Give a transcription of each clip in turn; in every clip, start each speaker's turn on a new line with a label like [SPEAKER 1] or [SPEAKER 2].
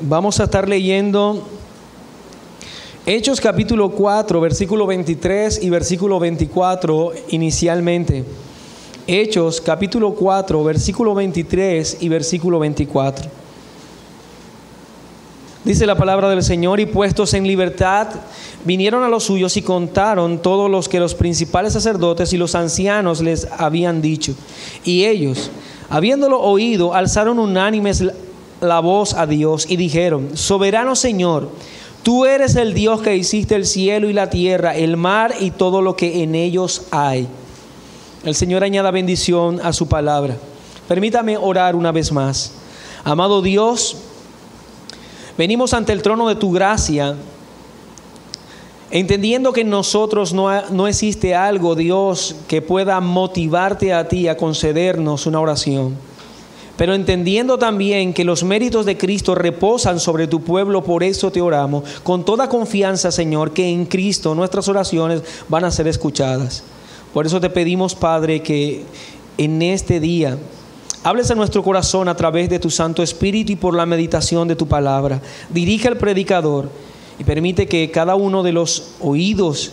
[SPEAKER 1] Vamos a estar leyendo Hechos capítulo 4, versículo 23 y versículo 24 inicialmente. Hechos capítulo 4, versículo 23 y versículo 24. Dice la palabra del Señor: y puestos en libertad, vinieron a los suyos y contaron todos los que los principales sacerdotes y los ancianos les habían dicho. Y ellos, habiéndolo oído, alzaron unánimes la voz a Dios y dijeron: soberano Señor, tú eres el Dios que hiciste el cielo y la tierra, el mar y todo lo que en ellos hay. El Señor añada bendición a su palabra. Permítame orar una vez más. Amado Dios, venimos ante el trono de tu gracia, entendiendo que en nosotros no existe algo, Dios, que pueda motivarte a ti a concedernos una oración. Pero entendiendo también que los méritos de Cristo reposan sobre tu pueblo, por eso te oramos con toda confianza, Señor, que en Cristo nuestras oraciones van a ser escuchadas. Por eso te pedimos, Padre, que en este día hables a nuestro corazón a través de tu Santo Espíritu y por la meditación de tu palabra. Dirige al predicador y permite que cada uno de los oídos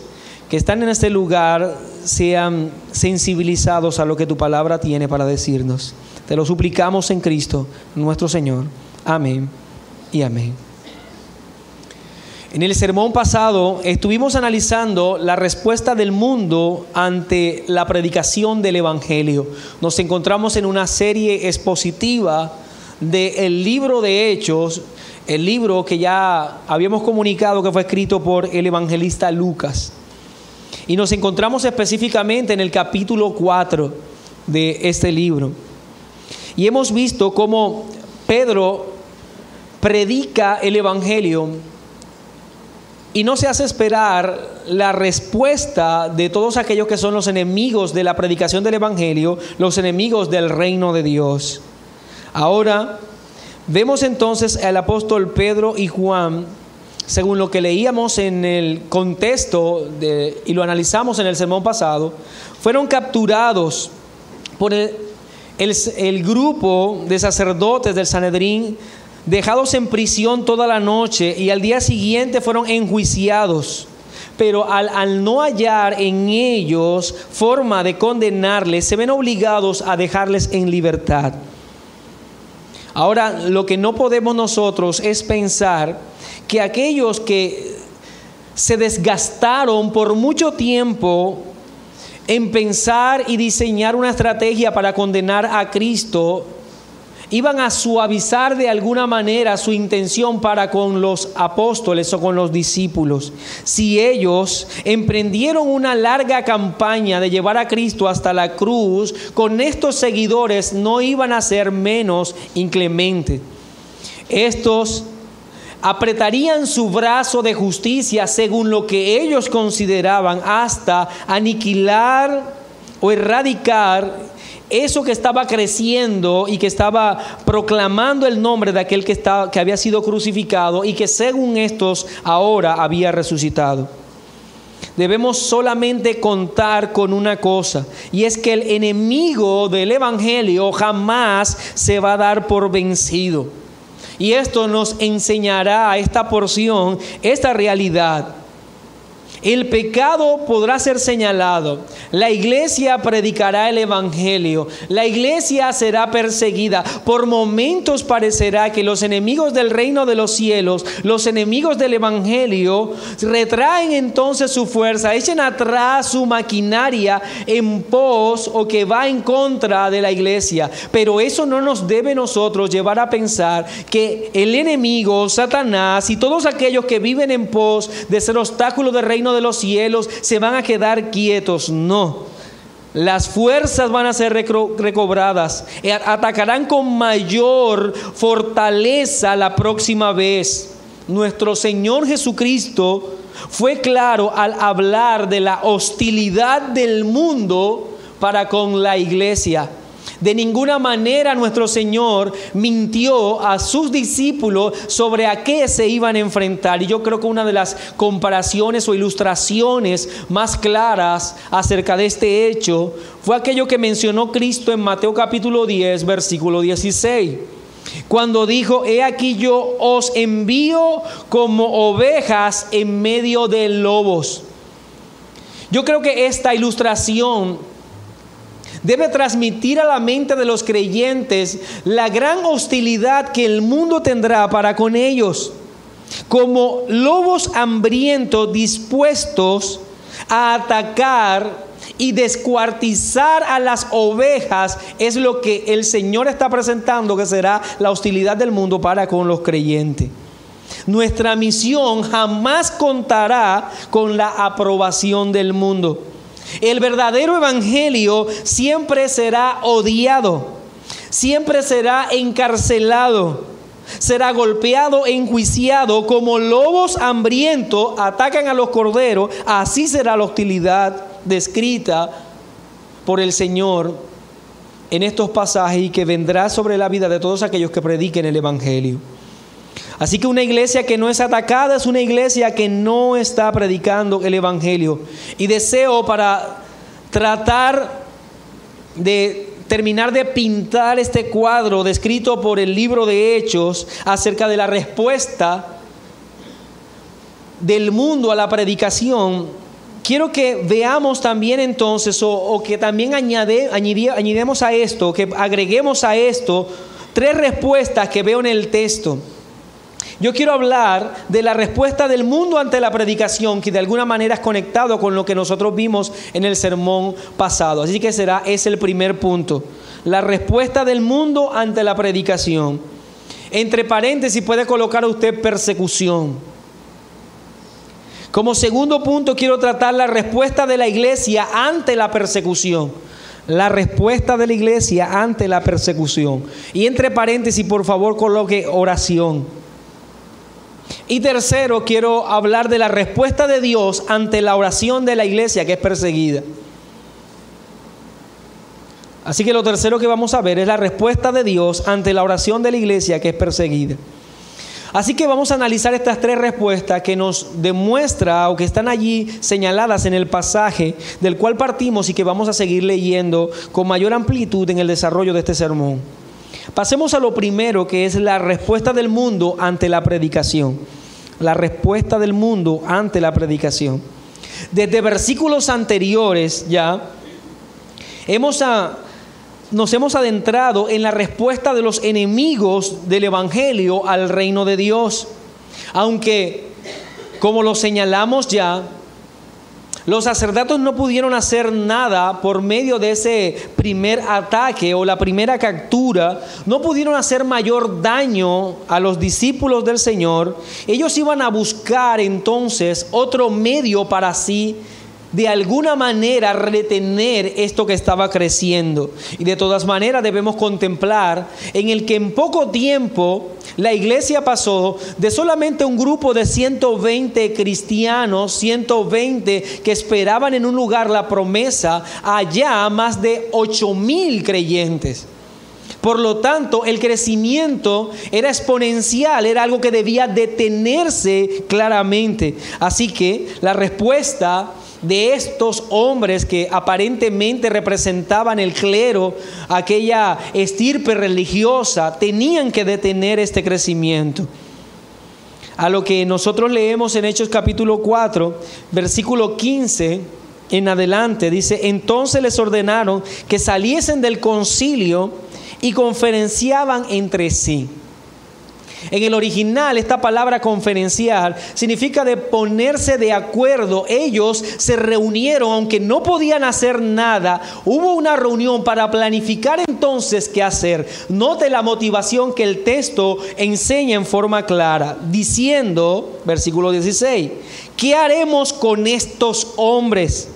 [SPEAKER 1] que están en este lugar sean sensibilizados a lo que tu palabra tiene para decirnos. Te lo suplicamos en Cristo, nuestro Señor. Amén y amén. En el sermón pasado estuvimos analizando la respuesta del mundo ante la predicación del Evangelio. Nos encontramos en una serie expositiva del libro de Hechos, el libro que ya habíamos comunicado que fue escrito por el evangelista Lucas. Y nos encontramos específicamente en el capítulo 4 de este libro. Y hemos visto cómo Pedro predica el Evangelio y no se hace esperar la respuesta de todos aquellos que son los enemigos de la predicación del Evangelio, los enemigos del reino de Dios. Ahora vemos entonces al apóstol Pedro y Juan, según lo que leíamos en el contexto y lo analizamos en el sermón pasado, fueron capturados por el grupo de sacerdotes del Sanedrín, dejados en prisión toda la noche, y al día siguiente fueron enjuiciados. Pero al no hallar en ellos forma de condenarles, se ven obligados a dejarles en libertad. Ahora, lo que no podemos nosotros es pensar que aquellos que se desgastaron por mucho tiempo en pensar y diseñar una estrategia para condenar a Cristo, iban a suavizar de alguna manera su intención para con los apóstoles o con los discípulos. Si ellos emprendieron una larga campaña de llevar a Cristo hasta la cruz, con estos seguidores no iban a ser menos inclementes. Estos apretarían su brazo de justicia según lo que ellos consideraban, hasta aniquilar o erradicar eso que estaba creciendo y que estaba proclamando el nombre de aquel que había sido crucificado y que según estos ahora había resucitado. Debemos solamente contar con una cosa, y es que el enemigo del Evangelio jamás se va a dar por vencido. Y esto nos enseñará a esta porción, esta realidad. El pecado podrá ser señalado, la iglesia predicará el Evangelio, la iglesia será perseguida. Por momentos parecerá que los enemigos del reino de los cielos, los enemigos del Evangelio, retraen entonces su fuerza, echen atrás su maquinaria en pos o que va en contra de la iglesia. Pero eso no nos debe nosotros llevar a pensar que el enemigo, Satanás y todos aquellos que viven en pos de ser obstáculo del reino de los cielos se van a quedar quietos. No, las fuerzas van a ser recobradas, atacarán con mayor fortaleza la próxima vez. Nuestro Señor Jesucristo fue claro al hablar de la hostilidad del mundo para con la iglesia. De ninguna manera nuestro Señor mintió a sus discípulos sobre a qué se iban a enfrentar. Y yo creo que una de las comparaciones o ilustraciones más claras acerca de este hecho fue aquello que mencionó Cristo en Mateo capítulo 10, versículo 16. cuando dijo: he aquí yo os envío como ovejas en medio de lobos. Yo creo que esta ilustración debe transmitir a la mente de los creyentes la gran hostilidad que el mundo tendrá para con ellos, como lobos hambrientos dispuestos a atacar y descuartizar a las ovejas. Es lo que el Señor está presentando que será la hostilidad del mundo para con los creyentes. Nuestra misión jamás contará con la aprobación del mundo. El verdadero evangelio siempre será odiado, siempre será encarcelado, será golpeado, enjuiciado. Como lobos hambrientos atacan a los corderos, así será la hostilidad descrita por el Señor en estos pasajes y que vendrá sobre la vida de todos aquellos que prediquen el evangelio. Así que una iglesia que no es atacada es una iglesia que no está predicando el evangelio. Y deseo, para tratar de terminar de pintar este cuadro descrito por el libro de Hechos acerca de la respuesta del mundo a la predicación, quiero que veamos también entonces, o que también añadimos a esto, que agreguemos a esto 3 respuestas que veo en el texto. Yo quiero hablar de la respuesta del mundo ante la predicación, que de alguna manera es conectado con lo que nosotros vimos en el sermón pasado. Así que es el primer punto. La respuesta del mundo ante la predicación. Entre paréntesis puede colocar usted persecución. Como segundo punto quiero tratar la respuesta de la iglesia ante la persecución. La respuesta de la iglesia ante la persecución. Y entre paréntesis, por favor, coloque oración. Y tercero, quiero hablar de la respuesta de Dios ante la oración de la iglesia que es perseguida. Así que lo tercero que vamos a ver es la respuesta de Dios ante la oración de la iglesia que es perseguida. Así que vamos a analizar estas 3 respuestas que nos demuestra o que están allí señaladas en el pasaje del cual partimos y que vamos a seguir leyendo con mayor amplitud en el desarrollo de este sermón. Pasemos a lo primero, que es la respuesta del mundo ante la predicación. La respuesta del mundo ante la predicación. Desde versículos anteriores ya nos hemos adentrado en la respuesta de los enemigos del evangelio al reino de Dios. Aunque, como lo señalamos ya, los sacerdotes no pudieron hacer nada por medio de ese primer ataque o la primera captura. No pudieron hacer mayor daño a los discípulos del Señor. Ellos iban a buscar entonces otro medio para así de alguna manera retener esto que estaba creciendo. Y de todas maneras debemos contemplar en el que en poco tiempo la iglesia pasó de solamente un grupo de 120 cristianos, 120 que esperaban en un lugar la promesa, allá más de 8,000 creyentes. Por lo tanto, el crecimiento era exponencial, era algo que debía detenerse claramente. Así que la respuesta de estos hombres que aparentemente representaban el clero, aquella estirpe religiosa, tenían que detener este crecimiento. A lo que nosotros leemos en Hechos capítulo 4, versículo 15 en adelante, dice: entonces les ordenaron que saliesen del concilio y conferenciaban entre sí. En el original, esta palabra conferenciar significa de ponerse de acuerdo. Ellos se reunieron, aunque no podían hacer nada. Hubo una reunión para planificar entonces qué hacer. Note la motivación que el texto enseña en forma clara, diciendo, versículo 16, ¿qué haremos con estos hombres?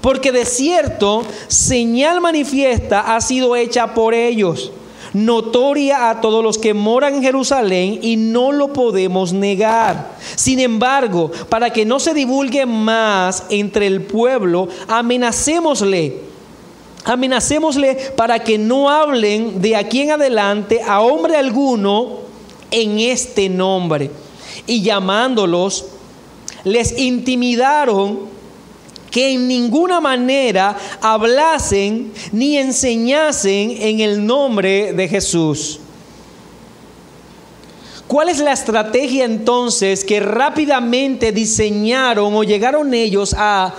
[SPEAKER 1] Porque de cierto, señal manifiesta ha sido hecha por ellos, notoria a todos los que moran en Jerusalén, y no lo podemos negar. Sin embargo, para que no se divulgue más entre el pueblo, amenacémosle para que no hablen de aquí en adelante a hombre alguno en este nombre. Y llamándolos, les intimidaron que en ninguna manera hablasen ni enseñasen en el nombre de Jesús. ¿Cuál es la estrategia entonces que rápidamente diseñaron o llegaron ellos a,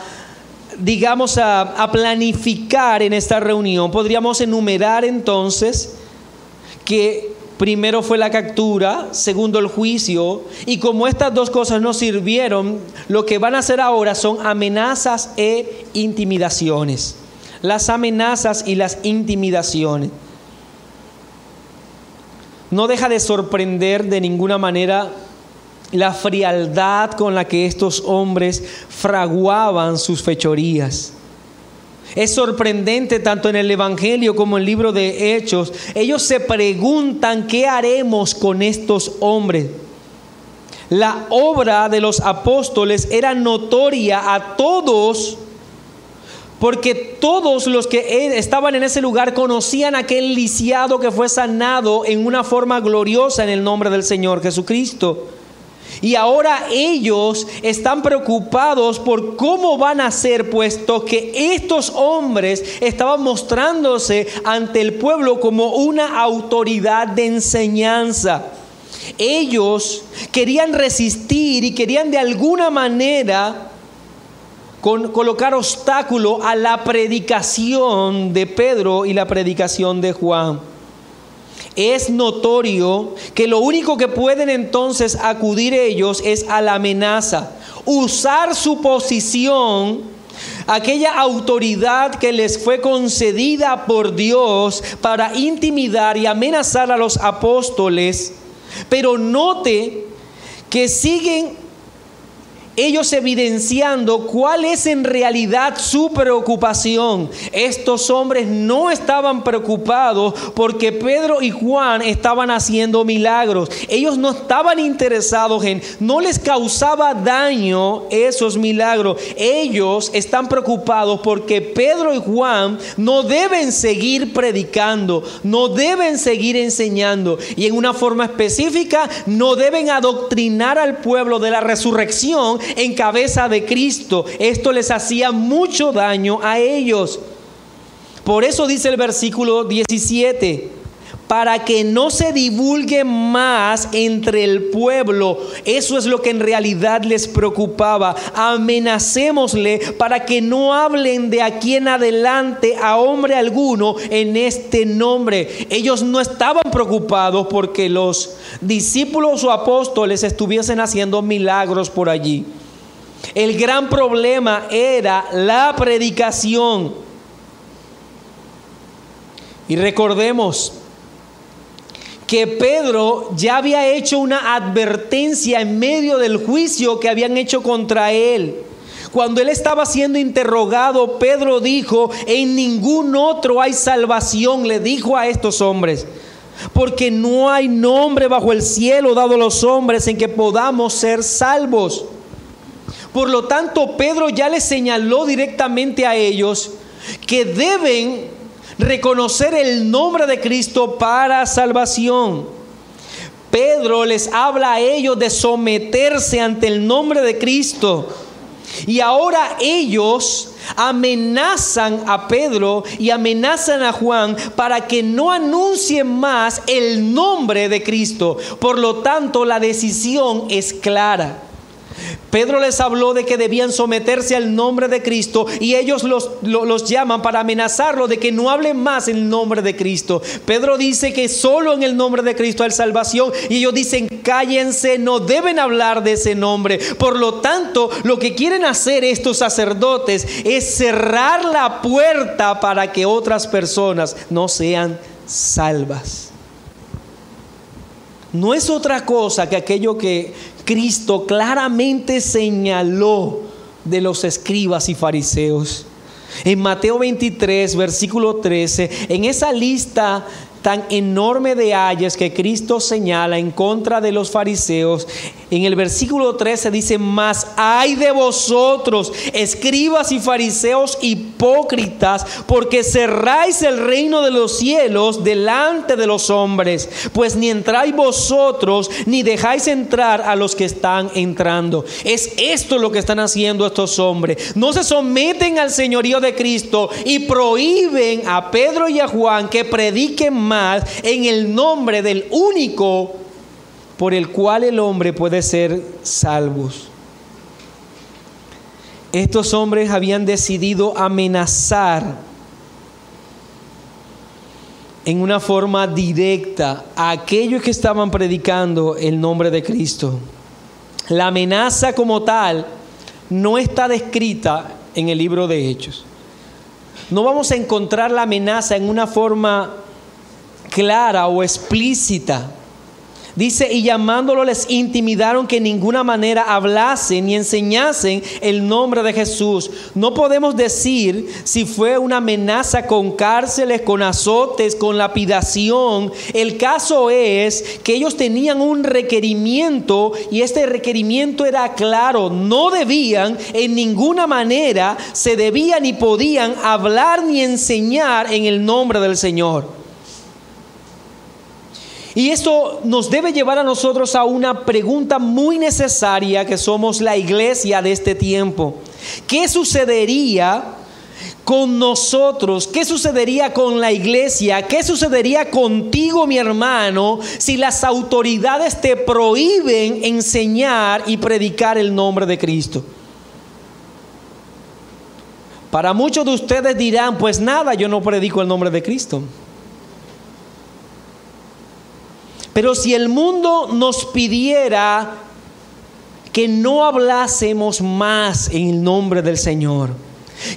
[SPEAKER 1] digamos, a planificar en esta reunión? Podríamos enumerar entonces que primero fue la captura, segundo el juicio, y como estas dos cosas no sirvieron, lo que van a hacer ahora son amenazas e intimidaciones. Las amenazas y las intimidaciones. No deja de sorprender de ninguna manera la frialdad con la que estos hombres fraguaban sus fechorías. Es sorprendente tanto en el Evangelio como en el libro de Hechos. Ellos se preguntan: ¿qué haremos con estos hombres? La obra de los apóstoles era notoria a todos, porque todos los que estaban en ese lugar conocían a aquel lisiado que fue sanado en una forma gloriosa en el nombre del Señor Jesucristo. Y ahora ellos están preocupados por cómo van a hacer, puesto que estos hombres estaban mostrándose ante el pueblo como una autoridad de enseñanza. Ellos querían resistir y querían de alguna manera colocar obstáculo a la predicación de Pedro y la predicación de Juan. Es notorio que lo único que pueden entonces acudir ellos es a la amenaza, usar su posición, aquella autoridad que les fue concedida por Dios, para intimidar y amenazar a los apóstoles. Pero note que siguen ellos evidenciando cuál es en realidad su preocupación. Estos hombres no estaban preocupados porque Pedro y Juan estaban haciendo milagros. Ellos no estaban interesados no les causaba daño esos milagros. Ellos están preocupados porque Pedro y Juan no deben seguir predicando, no deben seguir enseñando, y en una forma específica no deben adoctrinar al pueblo de la resurrección en cabeza de Cristo. Esto les hacía mucho daño a ellos. Por eso dice el versículo 17: para que no se divulgue más entre el pueblo. Eso es lo que en realidad les preocupaba. Amenacémosle para que no hablen de aquí en adelante a hombre alguno en este nombre. Ellos no estaban preocupados porque los discípulos o apóstoles estuviesen haciendo milagros por allí. El gran problema era la predicación. Y recordemos que Pedro ya había hecho una advertencia en medio del juicio que habían hecho contra él. Cuando él estaba siendo interrogado, Pedro dijo: en ningún otro hay salvación, le dijo a estos hombres, porque no hay nombre bajo el cielo dado a los hombres en que podamos ser salvos. Por lo tanto, Pedro ya les señaló directamente a ellos que deben reconocer el nombre de Cristo para salvación. Pedro les habla a ellos de someterse ante el nombre de Cristo. Y ahora ellos amenazan a Pedro y amenazan a Juan para que no anuncien más el nombre de Cristo. Por lo tanto, la decisión es clara. Pedro les habló de que debían someterse al nombre de Cristo, y ellos los llaman para amenazarlo de que no hablen más en el nombre de Cristo. Pedro dice que solo en el nombre de Cristo hay salvación, y ellos dicen: cállense, no deben hablar de ese nombre. Por lo tanto, lo que quieren hacer estos sacerdotes es cerrar la puerta para que otras personas no sean salvas. No es otra cosa que aquello que Cristo claramente señaló de los escribas y fariseos. En Mateo 23, versículo 13, en esa lista tan enorme de ayes que Cristo señala en contra de los fariseos, en el versículo 13 dice: mas ay de vosotros, escribas y fariseos hipócritas, porque cerráis el reino de los cielos delante de los hombres, pues ni entráis vosotros, ni dejáis entrar a los que están entrando. Es esto lo que están haciendo estos hombres. No se someten al señorío de Cristo y prohíben a Pedro y a Juan que prediquen más en el nombre del único por el cual el hombre puede ser salvo. Estos hombres habían decidido amenazar en una forma directa a aquellos que estaban predicando el nombre de Cristo. La amenaza como tal no está descrita en el libro de Hechos. No vamos a encontrar la amenaza en una forma clara o explícita. Dice, y llamándolo les intimidaron que en ninguna manera hablasen ni enseñasen el nombre de Jesús. No podemos decir si fue una amenaza con cárceles, con azotes, con lapidación. El caso es que ellos tenían un requerimiento y este requerimiento era claro. No debían en ninguna manera, se debían ni podían hablar ni enseñar en el nombre del Señor. Y esto nos debe llevar a nosotros a una pregunta muy necesaria que somos la iglesia de este tiempo. ¿Qué sucedería con nosotros? ¿Qué sucedería con la iglesia? ¿Qué sucedería contigo, mi hermano, si las autoridades te prohíben enseñar y predicar el nombre de Cristo? Para muchos de ustedes dirán, pues nada, yo no predico el nombre de Cristo. Pero si el mundo nos pidiera que no hablásemos más en el nombre del Señor,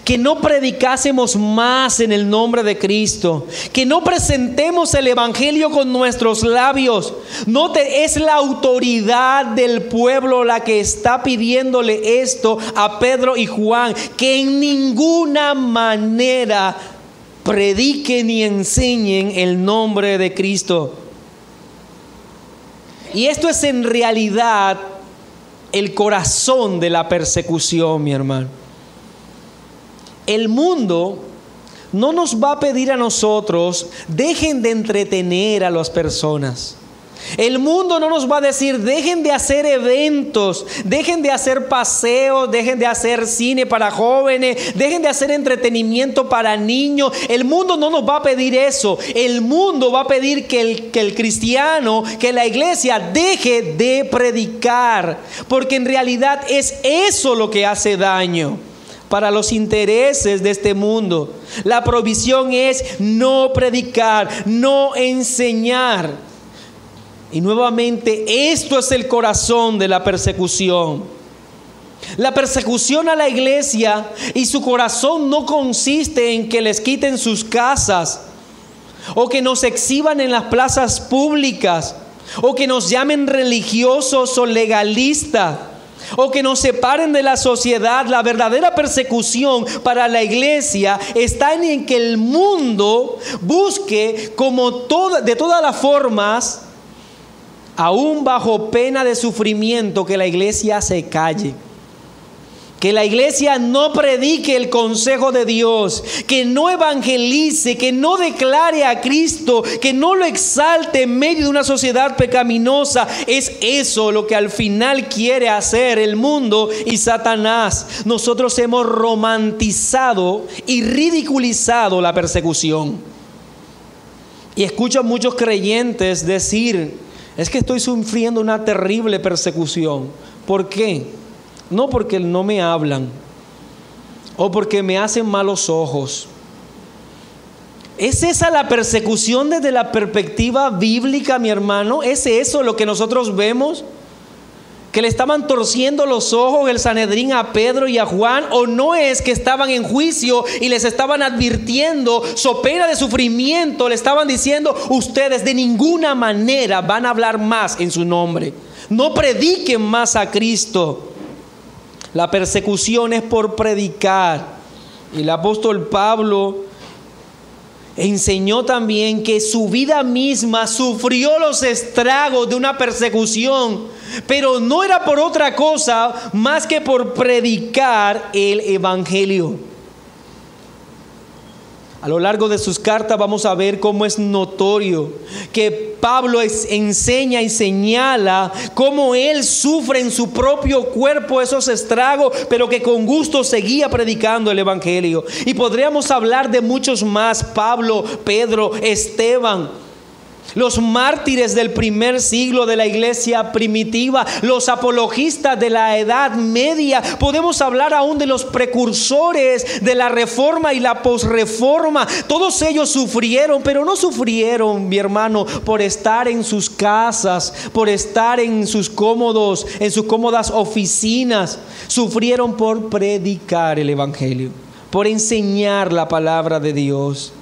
[SPEAKER 1] que no predicásemos más en el nombre de Cristo, que no presentemos el Evangelio con nuestros labios, es la autoridad del pueblo la que está pidiéndole esto a Pedro y Juan, que en ninguna manera prediquen ni enseñen el nombre de Cristo. Y esto es en realidad el corazón de la persecución, mi hermano. El mundo no nos va a pedir a nosotros, dejen de entretener a las personas. El mundo no nos va a decir, dejen de hacer eventos, dejen de hacer paseos, dejen de hacer cine para jóvenes, dejen de hacer entretenimiento para niños. El mundo no nos va a pedir eso. El mundo va a pedir que el cristiano, que la iglesia deje de predicar, porque en realidad es eso lo que hace daño para los intereses de este mundo. La provisión es no predicar, no enseñar. Y nuevamente, esto es el corazón de la persecución. La persecución a la iglesia y su corazón no consiste en que les quiten sus casas, o que nos exhiban en las plazas públicas, o que nos llamen religiosos o legalistas, o que nos separen de la sociedad. La verdadera persecución para la iglesia está en que el mundo busque de todas las formas, aún bajo pena de sufrimiento, que la iglesia se calle, que la iglesia no predique el consejo de Dios, que no evangelice, que no declare a Cristo, que no lo exalte en medio de una sociedad pecaminosa. Es eso lo que al final quiere hacer el mundo y Satanás. Nosotros hemos romantizado y ridiculizado la persecución. Y escucho a muchos creyentes decir, es que estoy sufriendo una terrible persecución. ¿Por qué? No porque no me hablan o porque me hacen malos ojos. ¿Es esa la persecución desde la perspectiva bíblica, mi hermano? ¿Es eso lo que nosotros vemos? ¿Que le estaban torciendo los ojos el Sanedrín a Pedro y a Juan? ¿O no es que estaban en juicio y les estaban advirtiendo, so pena de sufrimiento, le estaban diciendo, ustedes de ninguna manera van a hablar más en su nombre, no prediquen más a Cristo? La persecución es por predicar. Y el apóstol Pablo enseñó también que su vida misma sufrió los estragos de una persecución, pero no era por otra cosa más que por predicar el evangelio. A lo largo de sus cartas vamos a ver cómo es notorio que Pablo enseña y señala cómo él sufre en su propio cuerpo esos estragos, pero que con gusto seguía predicando el evangelio. Y podríamos hablar de muchos más: Pablo, Pedro, Esteban. Los mártires del primer siglo de la iglesia primitiva, los apologistas de la Edad Media, podemos hablar aún de los precursores de la Reforma y la posreforma. Todos ellos sufrieron, pero no sufrieron, mi hermano, por estar en sus casas, por estar en sus cómodas oficinas. Sufrieron por predicar el evangelio, por enseñar la palabra de Dios.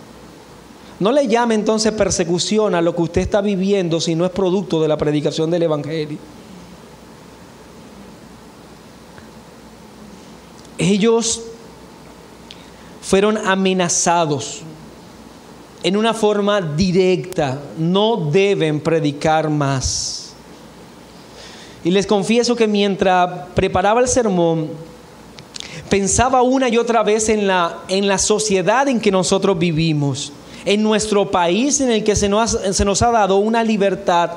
[SPEAKER 1] No le llame entonces persecución a lo que usted está viviendo si no es producto de la predicación del evangelio. Ellos fueron amenazados en una forma directa. No deben predicar más. Y les confieso que mientras preparaba el sermón, pensaba una y otra vez en la sociedad en que nosotros vivimos, en nuestro país en el que se nos ha dado una libertad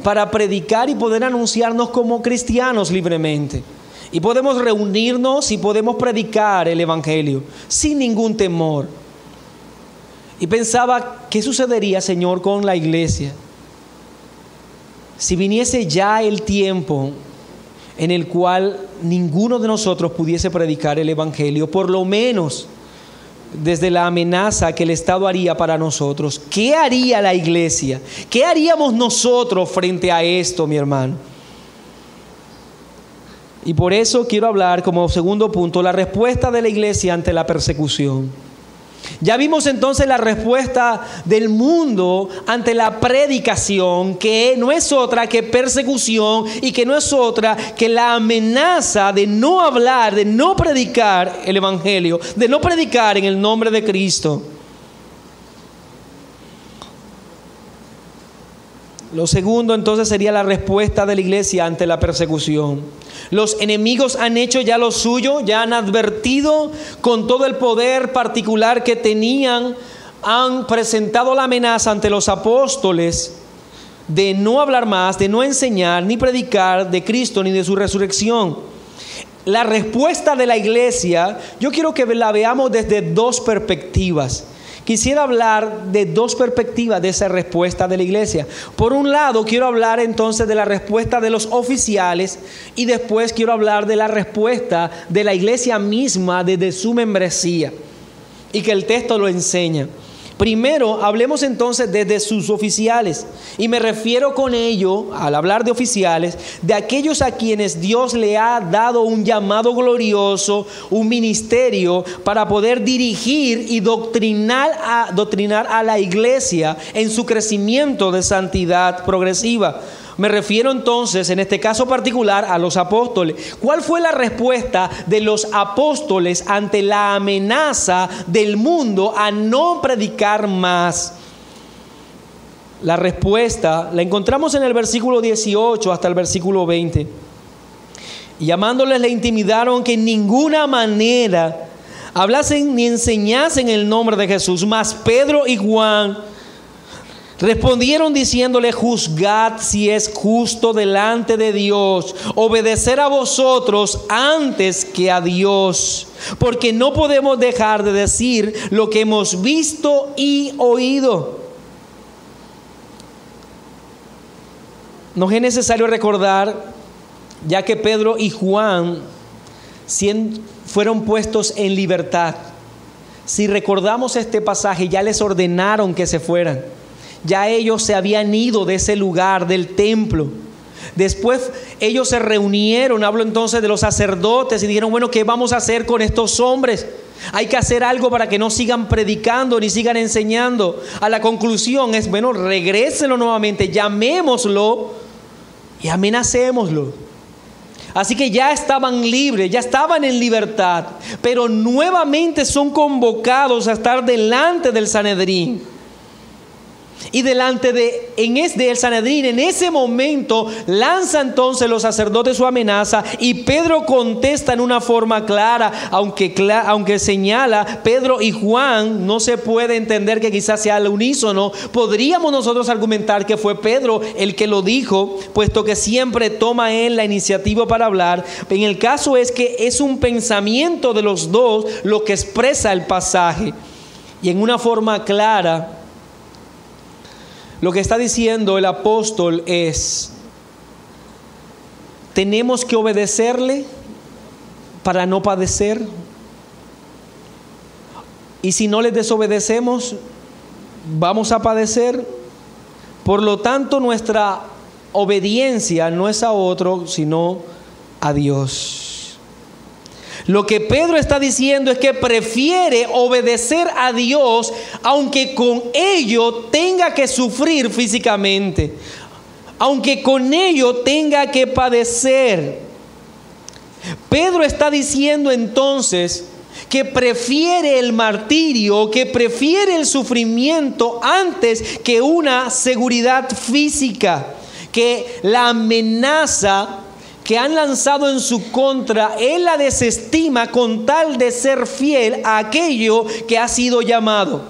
[SPEAKER 1] para predicar y poder anunciarnos como cristianos libremente. Y podemos reunirnos y podemos predicar el evangelio sin ningún temor. Y pensaba, ¿qué sucedería, Señor, con la iglesia si viniese ya el tiempo en el cual ninguno de nosotros pudiese predicar el evangelio, por lo menos desde la amenaza que el Estado haría para nosotros? ¿Qué haría la iglesia? ¿Qué haríamos nosotros frente a esto, mi hermano? Y por eso quiero hablar como segundo punto, la respuesta de la iglesia ante la persecución. Ya vimos entonces la respuesta del mundo ante la predicación, que no es otra que persecución y que no es otra que la amenaza de no hablar, de no predicar el evangelio, de no predicar en el nombre de Cristo. Lo segundo entonces sería la respuesta de la iglesia ante la persecución. Los enemigos han hecho ya lo suyo, ya han advertido con todo el poder particular que tenían, han presentado la amenaza ante los apóstoles de no hablar más, de no enseñar ni predicar de Cristo ni de su resurrección. La respuesta de la iglesia, yo quiero que la veamos desde dos perspectivas. Quisiera hablar de dos perspectivas de esa respuesta de la iglesia. Por un lado, quiero hablar entonces de la respuesta de los oficiales y después quiero hablar de la respuesta de la iglesia misma desde su membresía y que el texto lo enseña. Primero, hablemos entonces desde sus oficiales, y me refiero con ello, al hablar de oficiales, de aquellos a quienes Dios le ha dado un llamado glorioso, un ministerio para poder dirigir y doctrinar a la iglesia en su crecimiento de santidad progresiva. Me refiero entonces, en este caso particular, a los apóstoles. ¿Cuál fue la respuesta de los apóstoles ante la amenaza del mundo a no predicar más? La respuesta la encontramos en el versículo 18 hasta el versículo 20. Y llamándoles le intimidaron que en ninguna manera hablasen ni enseñasen el nombre de Jesús. Mas Pedro y Juan respondieron diciéndole: juzgad si es justo delante de Dios obedecer a vosotros antes que a Dios, porque no podemos dejar de decir lo que hemos visto y oído. Nos es necesario recordar, ya que Pedro y Juan fueron puestos en libertad. Si recordamos este pasaje, ya les ordenaron que se fueran. Ya ellos se habían ido de ese lugar, del templo. Después ellos se reunieron, hablo entonces de los sacerdotes, y dijeron: bueno, ¿qué vamos a hacer con estos hombres? Hay que hacer algo para que no sigan predicando ni sigan enseñando. A la conclusión es: bueno, regrésenlo nuevamente, llamémoslo y amenacémoslo. Así que ya estaban libres, ya estaban en libertad, pero nuevamente son convocados a estar delante del Sanedrín. Y delante del Sanedrín, en ese momento, lanza entonces los sacerdotes su amenaza, y Pedro contesta en una forma clara, aunque señala Pedro y Juan, no se puede entender que quizás sea al unísono. Podríamos nosotros argumentar que fue Pedro el que lo dijo, puesto que siempre toma él la iniciativa para hablar. En el caso es que es un pensamiento de los dos lo que expresa el pasaje, y en una forma clara Lo que está diciendo el apóstol es: tenemos que obedecerle para no padecer. Y si no le desobedecemos, vamos a padecer. Por lo tanto, nuestra obediencia no es a otro, sino a Dios. Lo que Pedro está diciendo es que prefiere obedecer a Dios, aunque con ello tenga que sufrir físicamente, aunque con ello tenga que padecer. Pedro está diciendo entonces que prefiere el martirio, que prefiere el sufrimiento antes que una seguridad física, que la amenaza que han lanzado en su contra, él la desestima con tal de ser fiel a aquello que ha sido llamado.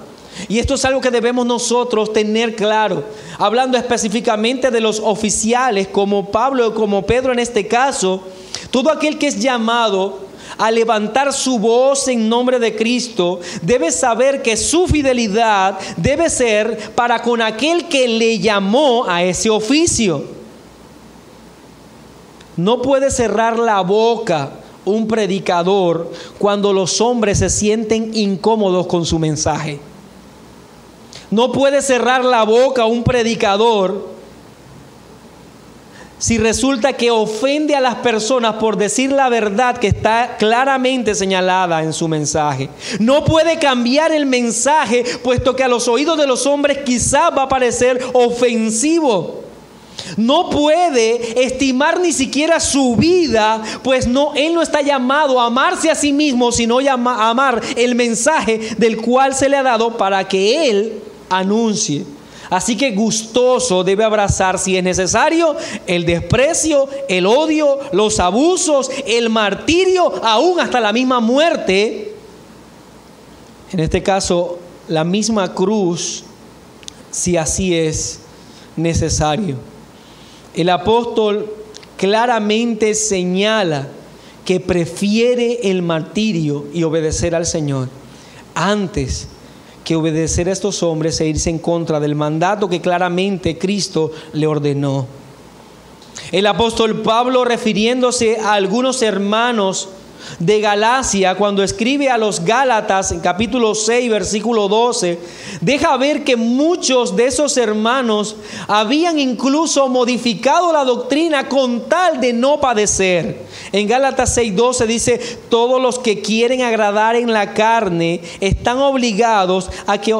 [SPEAKER 1] Y esto es algo que debemos nosotros tener claro, hablando específicamente de los oficiales como Pablo, como Pedro en este caso. Todo aquel que es llamado a levantar su voz en nombre de Cristo debe saber que su fidelidad debe ser para con aquel que le llamó a ese oficio. No puede cerrar la boca un predicador cuando los hombres se sienten incómodos con su mensaje. No puede cerrar la boca un predicador si resulta que ofende a las personas por decir la verdad que está claramente señalada en su mensaje. No puede cambiar el mensaje, puesto que a los oídos de los hombres quizás va a parecer ofensivo. No puede estimar ni siquiera su vida, pues él no está llamado a amarse a sí mismo, sino a amar el mensaje del cual se le ha dado para que él anuncie. Así que gustoso debe abrazar, si es necesario, el desprecio, el odio, los abusos, el martirio, aún hasta la misma muerte. En este caso, la misma cruz, si así es necesario. El apóstol claramente señala que prefiere el martirio y obedecer al Señor antes que obedecer a estos hombres e irse en contra del mandato que claramente Cristo le ordenó. El apóstol Pablo, refiriéndose a algunos hermanos de Galacia, cuando escribe a los Gálatas en capítulo 6 versículo 12, deja ver que muchos de esos hermanos habían incluso modificado la doctrina con tal de no padecer. En Gálatas 6:12 dice: todos los que quieren agradar en la carne están obligados a que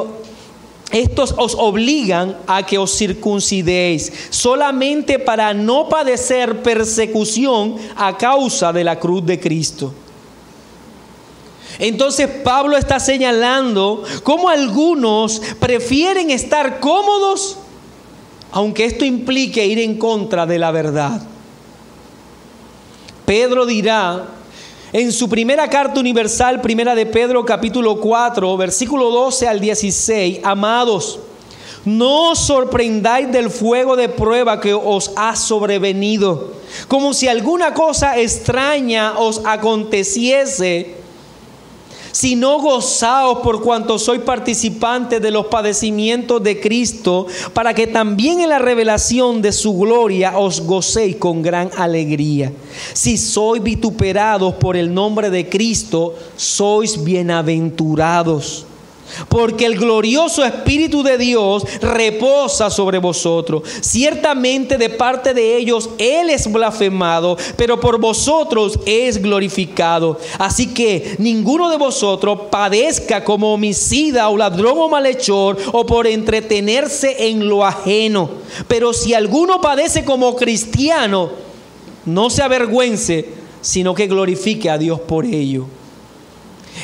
[SPEAKER 1] estos os obligan a que os circuncidéis solamente para no padecer persecución a causa de la cruz de Cristo. Entonces Pablo está señalando cómo algunos prefieren estar cómodos, aunque esto implique ir en contra de la verdad. Pedro dirá en su primera carta universal, primera de Pedro capítulo 4, versículo 12 al 16, amados, no os sorprendáis del fuego de prueba que os ha sobrevenido, como si alguna cosa extraña os aconteciese, sino gozaos por cuanto sois participantes de los padecimientos de Cristo, para que también en la revelación de su gloria os gocéis con gran alegría. Si sois vituperados por el nombre de Cristo, sois bienaventurados, porque el glorioso Espíritu de Dios reposa sobre vosotros. Ciertamente de parte de ellos Él es blasfemado, pero por vosotros es glorificado. Así que ninguno de vosotros padezca como homicida o ladrón o malhechor, o por entretenerse en lo ajeno. Pero si alguno padece como cristiano, no se avergüence, sino que glorifique a Dios por ello.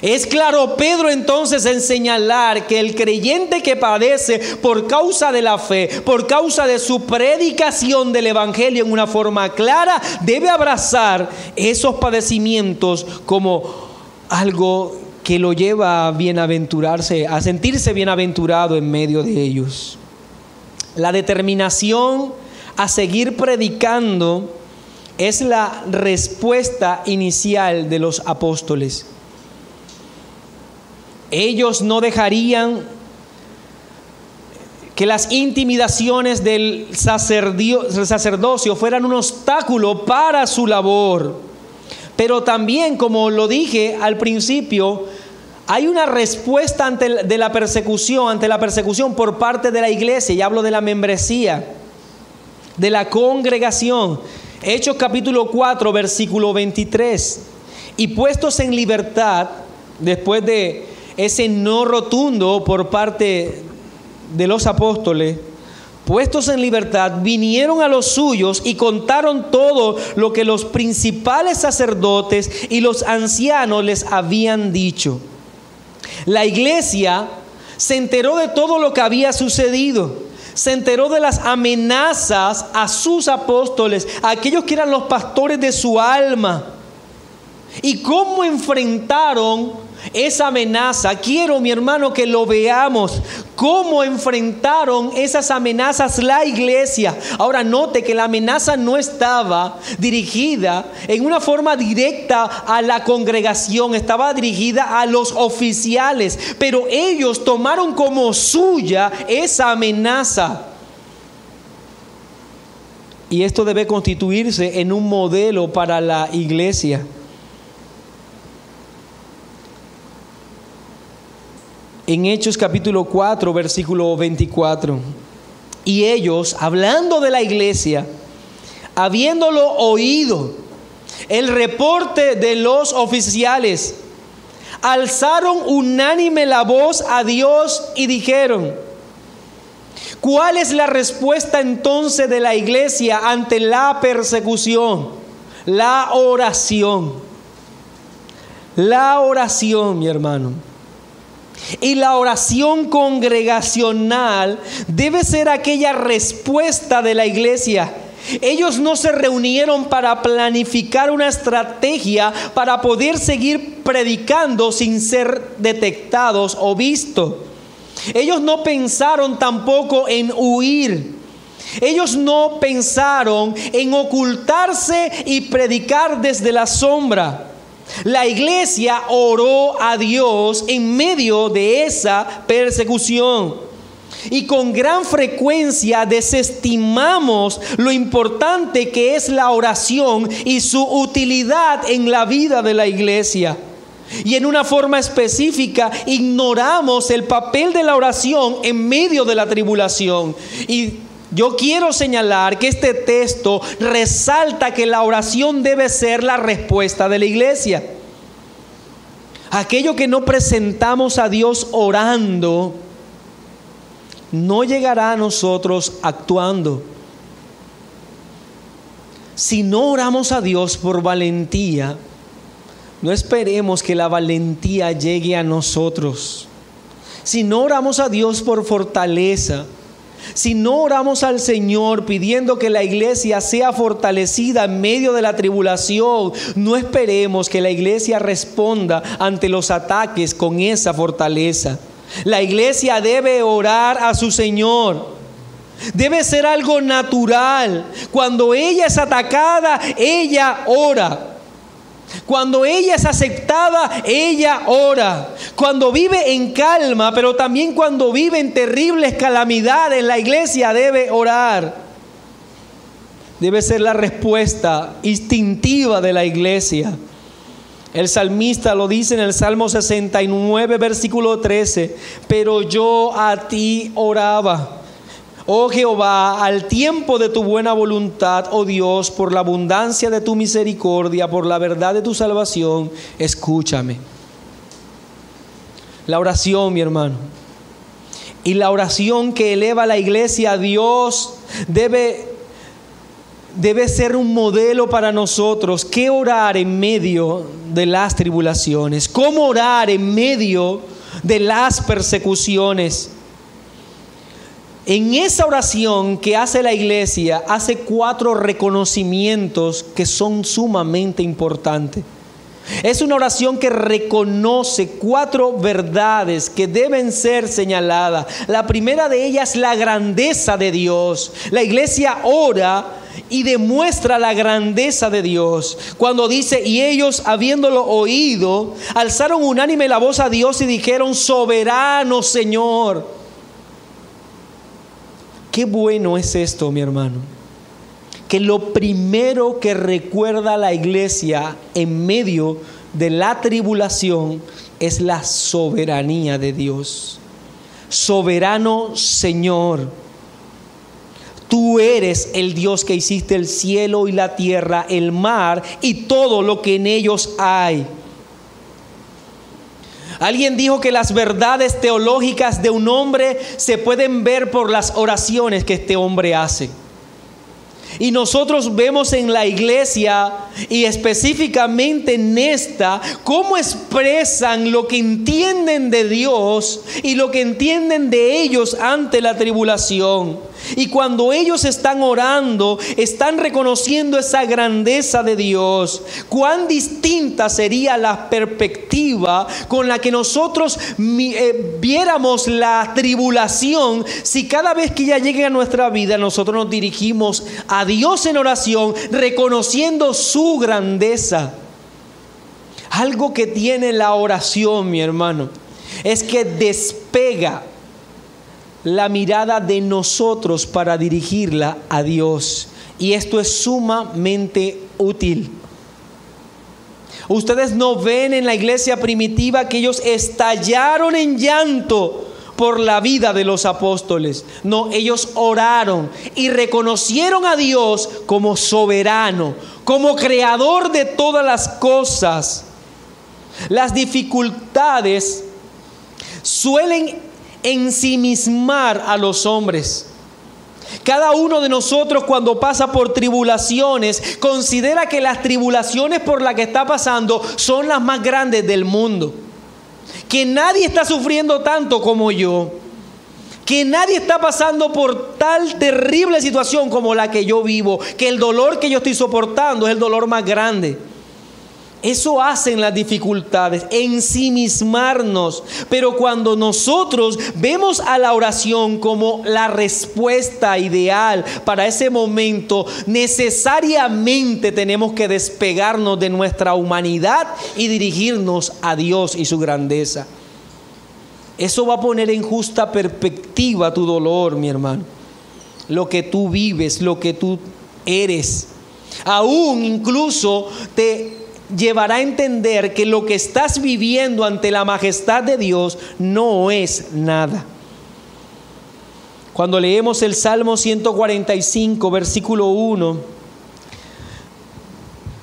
[SPEAKER 1] Es claro Pedro entonces en señalar que el creyente que padece por causa de la fe, por causa de su predicación del evangelio en una forma clara, debe abrazar esos padecimientos como algo que lo lleva a bienaventurarse, a sentirse bienaventurado en medio de ellos. La determinación a seguir predicando es la respuesta inicial de los apóstoles. Ellos no dejarían que las intimidaciones del sacerdocio fueran un obstáculo para su labor. Pero también, como lo dije al principio, hay una respuesta ante la persecución por parte de la iglesia, y hablo de la membresía, de la congregación. Hechos capítulo 4, versículo 23. Y puestos en libertad, después de ese no rotundo por parte de los apóstoles, puestos en libertad, vinieron a los suyos y contaron todo lo que los principales sacerdotes y los ancianos les habían dicho. La iglesia se enteró de todo lo que había sucedido. Se enteró de las amenazas a sus apóstoles, a aquellos que eran los pastores de su alma. Y cómo enfrentaron esa amenaza. Quiero, mi hermano, que lo veamos. Cómo enfrentaron esas amenazas la iglesia. Ahora note que la amenaza no estaba dirigida en una forma directa a la congregación, estaba dirigida a los oficiales, pero ellos tomaron como suya esa amenaza. Y esto debe constituirse en un modelo para la iglesia. En Hechos capítulo 4, versículo 24. Y ellos, hablando de la iglesia, habiéndolo oído, el reporte de los oficiales, alzaron unánime la voz a Dios y dijeron: ¿cuál es la respuesta entonces de la iglesia ante la persecución? La oración. La oración, mi hermano. Y la oración congregacional debe ser aquella respuesta de la iglesia. Ellos no se reunieron para planificar una estrategia para poder seguir predicando sin ser detectados o vistos. Ellos no pensaron tampoco en huir. Ellos no pensaron en ocultarse y predicar desde la sombra. La iglesia oró a Dios en medio de esa persecución. Y con gran frecuencia desestimamos lo importante que es la oración y su utilidad en la vida de la iglesia. Y en una forma específica ignoramos el papel de la oración en medio de la tribulación. Y yo quiero señalar que este texto resalta que la oración debe ser la respuesta de la iglesia. Aquello que no presentamos a Dios orando, no llegará a nosotros actuando. Si no oramos a Dios por valentía, no esperemos que la valentía llegue a nosotros. Si no oramos a Dios por fortaleza, si no oramos al Señor pidiendo que la iglesia sea fortalecida en medio de la tribulación, no esperemos que la iglesia responda ante los ataques con esa fortaleza. La iglesia debe orar a su Señor. Debe ser algo natural. Cuando ella es atacada, ella ora. Cuando ella es aceptada, ella ora. Cuando vive en calma, pero también cuando vive en terribles calamidades, la iglesia debe orar. Debe ser la respuesta instintiva de la iglesia. El salmista lo dice en el Salmo 69, versículo 13: pero yo a ti oraba, oh Jehová, al tiempo de tu buena voluntad, oh Dios, por la abundancia de tu misericordia, por la verdad de tu salvación, escúchame. La oración, mi hermano, y la oración que eleva a la iglesia a Dios debe ser un modelo para nosotros. ¿Qué orar en medio de las tribulaciones? ¿Cómo orar en medio de las persecuciones? En esa oración que hace la iglesia, hace 4 reconocimientos que son sumamente importantes. Es una oración que reconoce 4 verdades que deben ser señaladas. La primera de ellas es la grandeza de Dios. La iglesia ora y demuestra la grandeza de Dios. Cuando dice: y ellos, habiéndolo oído, alzaron unánime la voz a Dios y dijeron: soberano Señor. Qué bueno es esto, mi hermano, que lo primero que recuerda la iglesia en medio de la tribulación es la soberanía de Dios. Soberano Señor, tú eres el Dios que hiciste el cielo y la tierra, el mar y todo lo que en ellos hay. Alguien dijo que las verdades teológicas de un hombre se pueden ver por las oraciones que este hombre hace. Y nosotros vemos en la iglesia, y específicamente en esta, cómo expresan lo que entienden de Dios y lo que entienden de ellos ante la tribulación. Y cuando ellos están orando, están reconociendo esa grandeza de Dios. Cuán distinta sería la perspectiva con la que nosotros viéramos la tribulación si cada vez que ella llegue a nuestra vida nosotros nos dirigimos a Dios en oración, reconociendo su grandeza. Algo que tiene la oración, mi hermano, es que despega la mirada de nosotros para dirigirla a Dios. Y esto es sumamente útil. Ustedes no ven en la iglesia primitiva que ellos estallaron en llanto por la vida de los apóstoles. No, ellos oraron y reconocieron a Dios como soberano, como creador de todas las cosas. Las dificultades suelen ensimismar a los hombres. Cada uno de nosotros, cuando pasa por tribulaciones, considera que las tribulaciones por las que está pasando son las más grandes del mundo. Que nadie está sufriendo tanto como yo. Que nadie está pasando por tal terrible situación como la que yo vivo. Que el dolor que yo estoy soportando es el dolor más grande. Eso hacen las dificultades, ensimismarnos. Pero cuando nosotros vemos a la oración como la respuesta ideal para ese momento, necesariamente tenemos que despegarnos de nuestra humanidad y dirigirnos a Dios y su grandeza. Eso va a poner en justa perspectiva tu dolor, mi hermano. Lo que tú vives, lo que tú eres. Aún incluso te llevará a entender que lo que estás viviendo ante la majestad de Dios no es nada. Cuando leemos el Salmo 145, versículo 1,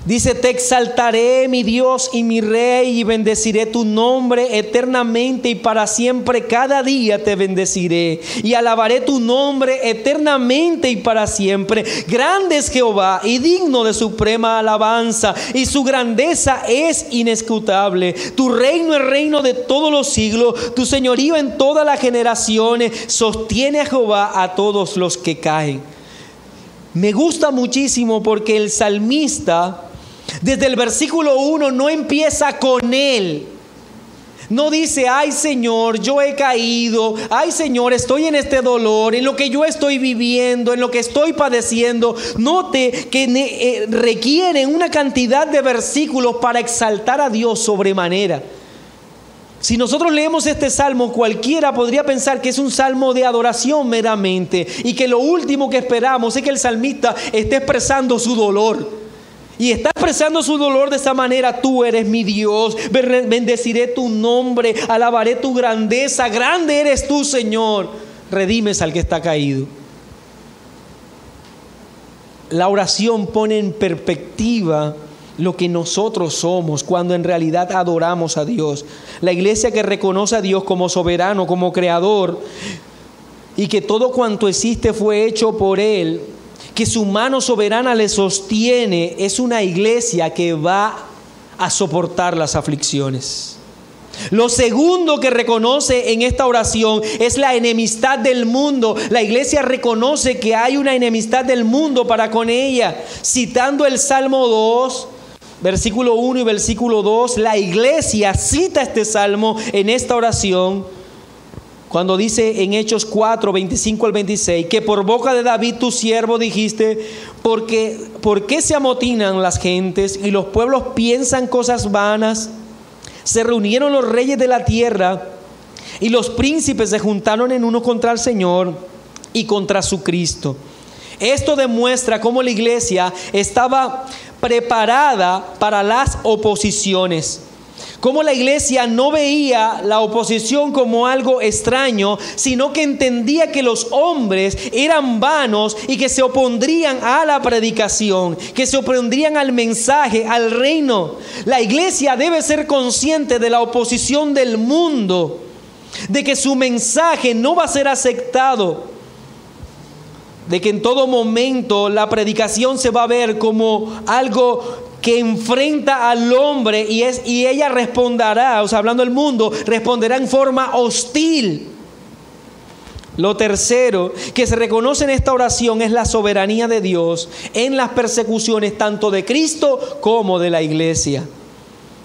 [SPEAKER 1] dice: te exaltaré, mi Dios y mi Rey, y bendeciré tu nombre eternamente y para siempre. Cada día te bendeciré y alabaré tu nombre eternamente y para siempre. Grande es Jehová y digno de suprema alabanza, y su grandeza es inescrutable. Tu reino es reino de todos los siglos, tu señorío en todas las generaciones. Sostiene a Jehová a todos los que caen. Me gusta muchísimo porque el salmista, desde el versículo 1, no empieza con él. No dice: ay Señor, yo he caído, ay Señor, estoy en este dolor, en lo que yo estoy viviendo, en lo que estoy padeciendo. Note que requieren una cantidad de versículos para exaltar a Dios sobremanera. Si nosotros leemos este salmo, cualquiera podría pensar que es un salmo de adoración meramente, y que lo último que esperamos es que el salmista esté expresando su dolor. Y está expresando su dolor de esta manera: tú eres mi Dios, bendeciré tu nombre, alabaré tu grandeza, grande eres tú, Señor, redimes al que está caído. La oración pone en perspectiva lo que nosotros somos cuando en realidad adoramos a Dios. La iglesia que reconoce a Dios como soberano, como creador, y que todo cuanto existe fue hecho por Él, que su mano soberana le sostiene, es una iglesia que va a soportar las aflicciones. Lo segundo que reconoce en esta oración es la enemistad del mundo. La iglesia reconoce que hay una enemistad del mundo para con ella. Citando el Salmo 2, versículo 1 y versículo 2, la iglesia cita este salmo en esta oración, cuando dice en Hechos 4, 25 al 26, que por boca de David tu siervo dijiste: ¿por qué se amotinan las gentes y los pueblos piensan cosas vanas? Se reunieron los reyes de la tierra y los príncipes se juntaron en uno contra el Señor y contra su Cristo. Esto demuestra cómo la iglesia estaba preparada para las oposiciones. Cómo la iglesia no veía la oposición como algo extraño, sino que entendía que los hombres eran vanos y que se opondrían a la predicación, que se opondrían al mensaje, al reino. La iglesia debe ser consciente de la oposición del mundo, de que su mensaje no va a ser aceptado, de que en todo momento la predicación se va a ver como algo que enfrenta al hombre y ella responderá, o sea, hablando del mundo, responderá en forma hostil. Lo tercero que se reconoce en esta oración es la soberanía de Dios en las persecuciones tanto de Cristo como de la iglesia.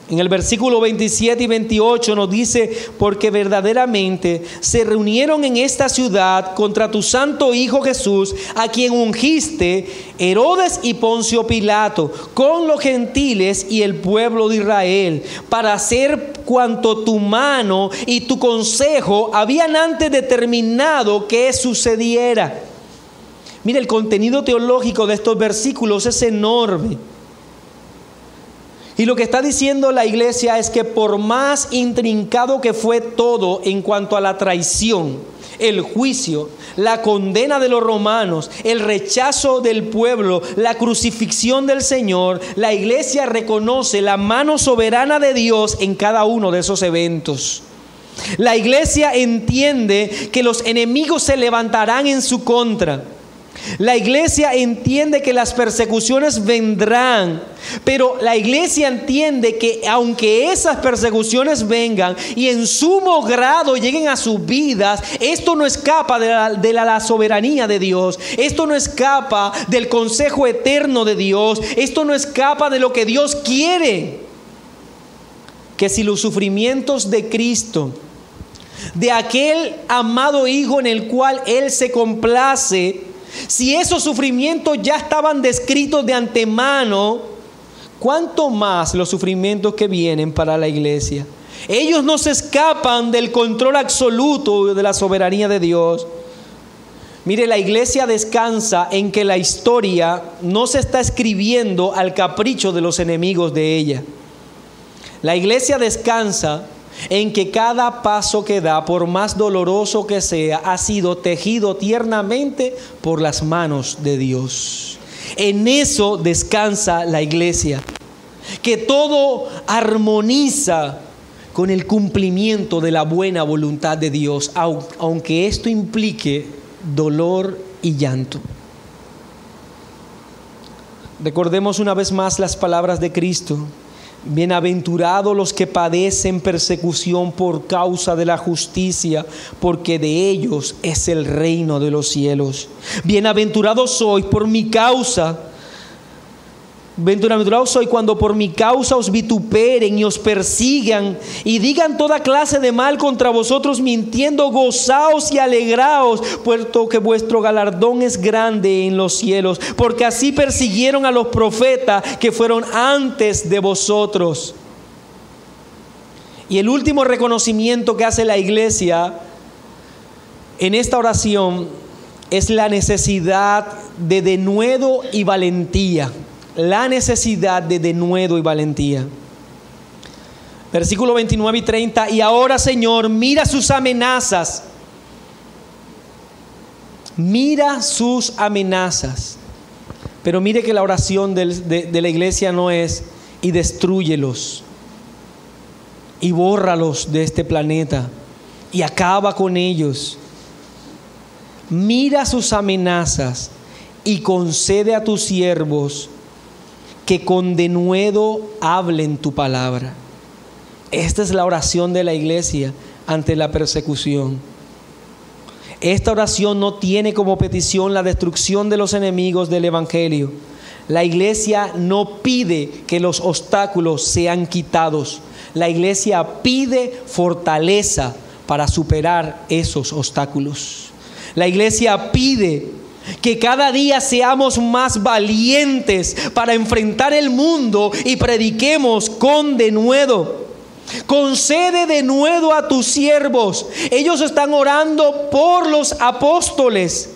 [SPEAKER 1] En el versículo 27 y 28 nos dice: porque verdaderamente se reunieron en esta ciudad contra tu santo Hijo Jesús, a quien ungiste, Herodes y Poncio Pilato, con los gentiles y el pueblo de Israel, para hacer cuanto tu mano y tu consejo habían antes determinado que sucediera. Mira, el contenido teológico de estos versículos es enorme. Y lo que está diciendo la iglesia es que por más intrincado que fue todo en cuanto a la traición, el juicio, la condena de los romanos, el rechazo del pueblo, la crucifixión del Señor, la iglesia reconoce la mano soberana de Dios en cada uno de esos eventos. La iglesia entiende que los enemigos se levantarán en su contra. La iglesia entiende que las persecuciones vendrán, pero la iglesia entiende que aunque esas persecuciones vengan y en sumo grado lleguen a sus vidas, esto no escapa de la soberanía de Dios. Esto no escapa del consejo eterno de Dios. Esto no escapa de lo que Dios quiere. Que si los sufrimientos de Cristo, de aquel amado Hijo en el cual Él se complace, si esos sufrimientos ya estaban descritos de antemano, ¿cuánto más los sufrimientos que vienen para la iglesia? Ellos no se escapan del control absoluto de la soberanía de Dios. Mire, la iglesia descansa en que la historia no se está escribiendo al capricho de los enemigos de ella. La iglesia descansa en que cada paso que da, por más doloroso que sea, ha sido tejido tiernamente por las manos de Dios. En eso descansa la iglesia, que todo armoniza con el cumplimiento de la buena voluntad de Dios, aunque esto implique dolor y llanto. Recordemos una vez más las palabras de Cristo: bienaventurados los que padecen persecución por causa de la justicia, porque de ellos es el reino de los cielos. Bienaventurados sois por mi causa. Bienaventurados sois cuando por mi causa os vituperen y os persigan y digan toda clase de mal contra vosotros mintiendo. Gozaos y alegraos, puesto que vuestro galardón es grande en los cielos, porque así persiguieron a los profetas que fueron antes de vosotros. Y el último reconocimiento que hace la iglesia en esta oración es la necesidad de denuedo y valentía. La necesidad de denuedo y valentía. Versículo 29 y 30. Y ahora, Señor, mira sus amenazas. Mira sus amenazas. Pero mire que la oración de la iglesia no es: y destrúyelos, y bórralos de este planeta, y acaba con ellos. Mira sus amenazas y concede a tus siervos que con denuedo hablen tu palabra. Esta es la oración de la iglesia ante la persecución. Esta oración no tiene como petición la destrucción de los enemigos del evangelio. La iglesia no pide que los obstáculos sean quitados. La iglesia pide fortaleza para superar esos obstáculos. La iglesia pide que cada día seamos más valientes para enfrentar el mundo y prediquemos con denuedo. Concede denuedo a tus siervos. Ellos están orando por los apóstoles.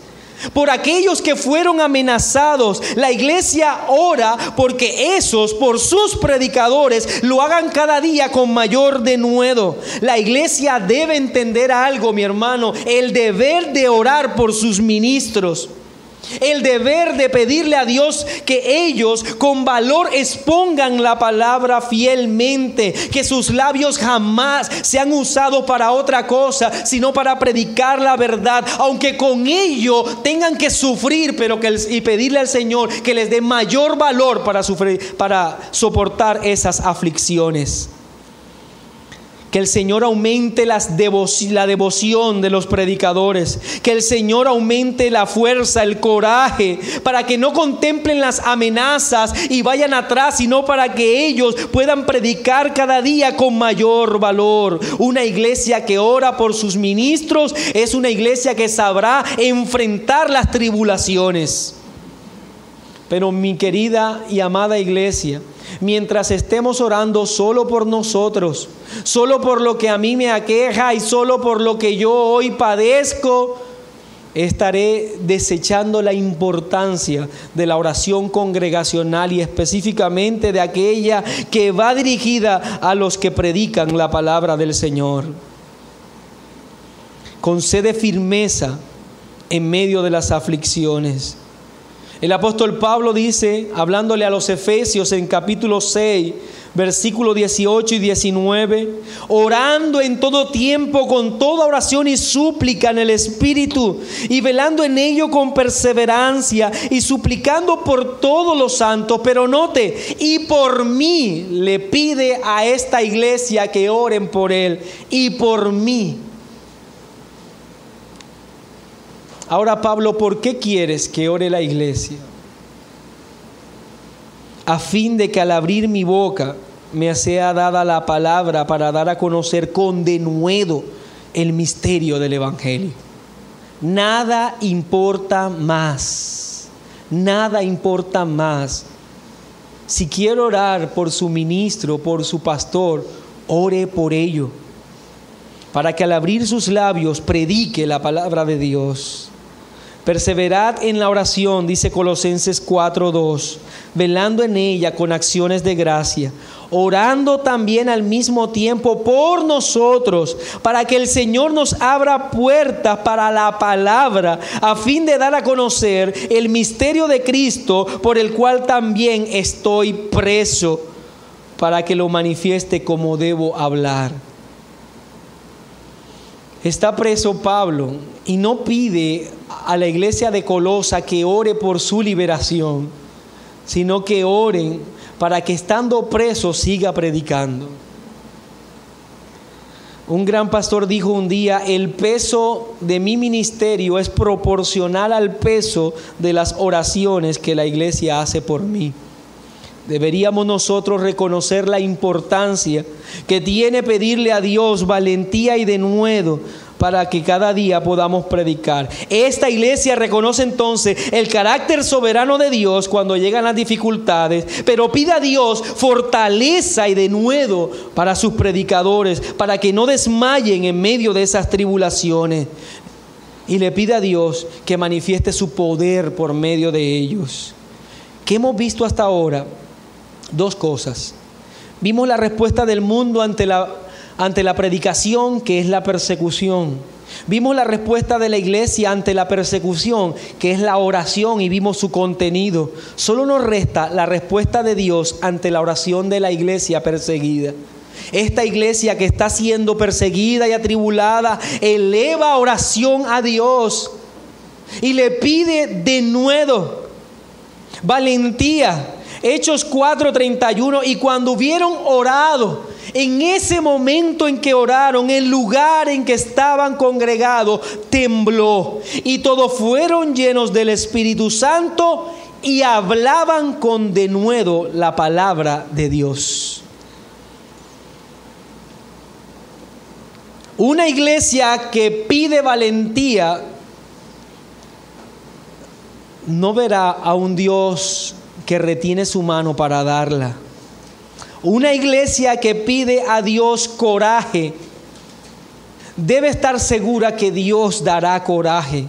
[SPEAKER 1] por aquellos que fueron amenazados. La iglesia ora porque esos, por sus predicadores, lo hagan cada día con mayor denuedo. La iglesia debe entender algo, mi hermano: el deber de orar por sus ministros. El deber de pedirle a Dios que ellos con valor expongan la palabra fielmente, que sus labios jamás sean usados para otra cosa, sino para predicar la verdad, aunque con ello tengan que sufrir, y pedirle al Señor que les dé mayor valor para soportar esas aflicciones. Que el Señor aumente la devoción de los predicadores. Que el Señor aumente la fuerza, el coraje, para que no contemplen las amenazas y vayan atrás, sino para que ellos puedan predicar cada día con mayor valor. Una iglesia que ora por sus ministros es una iglesia que sabrá enfrentar las tribulaciones. Pero mi querida y amada iglesia, mientras estemos orando solo por nosotros, solo por lo que a mí me aqueja y solo por lo que yo hoy padezco, estaré desechando la importancia de la oración congregacional y específicamente de aquella que va dirigida a los que predican la palabra del Señor. Concede firmeza en medio de las aflicciones. El apóstol Pablo dice, hablándole a los Efesios en capítulo 6, versículos 18 y 19, orando en todo tiempo con toda oración y súplica en el Espíritu, y velando en ello con perseverancia y suplicando por todos los santos. Pero note, y por mí le pide a esta iglesia que oren por él, y por mí. Ahora, Pablo, ¿por qué quieres que ore la iglesia? A fin de que al abrir mi boca me sea dada la palabra para dar a conocer con denuedo el misterio del Evangelio. Nada importa más. Nada importa más. Si quiero orar por su ministro, por su pastor, ore por ello, para que al abrir sus labios predique la palabra de Dios. Perseverad en la oración, dice Colosenses 4:2, velando en ella con acciones de gracia, orando también al mismo tiempo por nosotros, para que el Señor nos abra puertas para la palabra, a fin de dar a conocer el misterio de Cristo, por el cual también estoy preso, para que lo manifieste como debo hablar. Está preso Pablo y no pide a la iglesia de Colosa que ore por su liberación, sino que oren para que estando preso siga predicando. Un gran pastor dijo un día: el peso de mi ministerio es proporcional al peso de las oraciones que la iglesia hace por mí. Deberíamos nosotros reconocer la importancia que tiene pedirle a Dios valentía y denuedo para que cada día podamos predicar. Esta iglesia reconoce entonces el carácter soberano de Dios cuando llegan las dificultades, pero pide a Dios fortaleza y denuedo para sus predicadores, para que no desmayen en medio de esas tribulaciones. Y le pide a Dios que manifieste su poder por medio de ellos. ¿Qué hemos visto hasta ahora? Dos cosas. Vimos la respuesta del mundo ante la predicación, que es la persecución. Vimos la respuesta de la iglesia ante la persecución, que es la oración, y vimos su contenido. Solo nos resta la respuesta de Dios ante la oración de la iglesia perseguida. Esta iglesia que está siendo perseguida y atribulada eleva oración a Dios y le pide denuedo, valentía. Hechos 4:31, y cuando hubieron orado, en ese momento en que oraron, el lugar en que estaban congregados tembló, y todos fueron llenos del Espíritu Santo y hablaban con denuedo la palabra de Dios. Una iglesia que pide valentía no verá a un Dios que retiene su mano para darla. Una iglesia que pide a Dios coraje debe estar segura que Dios dará coraje.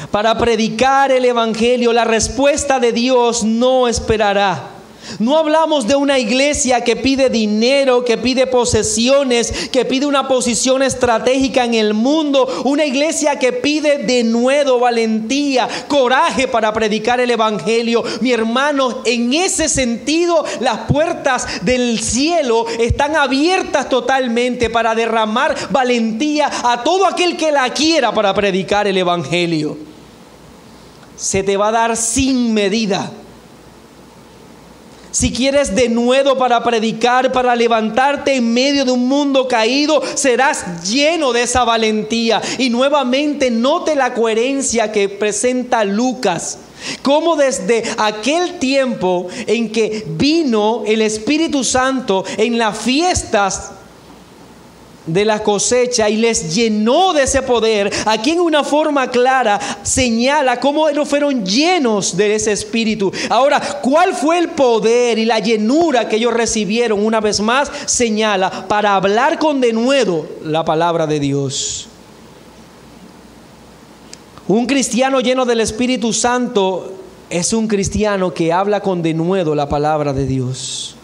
[SPEAKER 1] para predicar el evangelio, la respuesta de Dios no esperará. No hablamos de una iglesia que pide dinero, que pide posesiones, que pide una posición estratégica en el mundo. Una iglesia que pide denuedo, valentía, coraje para predicar el evangelio. Mi hermano, en ese sentido, las puertas del cielo están abiertas totalmente para derramar valentía a todo aquel que la quiera para predicar el evangelio. Se te va a dar sin medida. Si quieres denuedo para predicar, para levantarte en medio de un mundo caído, serás lleno de esa valentía. Y nuevamente note la coherencia que presenta Lucas. Cómo desde aquel tiempo en que vino el Espíritu Santo en las fiestas de la cosecha y les llenó de ese poder, aquí en una forma clara señala cómo ellos fueron llenos de ese espíritu. Ahora, ¿cuál fue el poder y la llenura que ellos recibieron? Una vez más señala para hablar con denuedo la palabra de Dios. Un cristiano lleno del Espíritu Santo es un cristiano que habla con denuedo la palabra de Dios.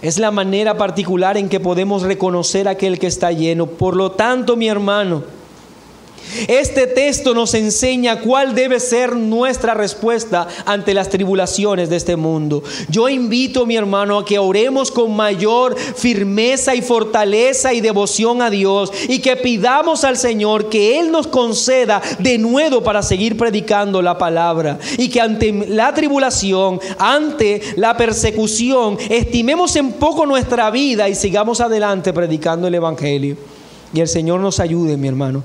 [SPEAKER 1] Es la manera particular en que podemos reconocer a aquel que está lleno. Por lo tanto, mi hermano, este texto nos enseña cuál debe ser nuestra respuesta ante las tribulaciones de este mundo. Yo invito, mi hermano, a que oremos con mayor firmeza y fortaleza y devoción a Dios, y que pidamos al Señor que Él nos conceda denuedo para seguir predicando la palabra, y que ante la tribulación, ante la persecución, estimemos en poco nuestra vida y sigamos adelante predicando el evangelio. Y el Señor nos ayude, mi hermano,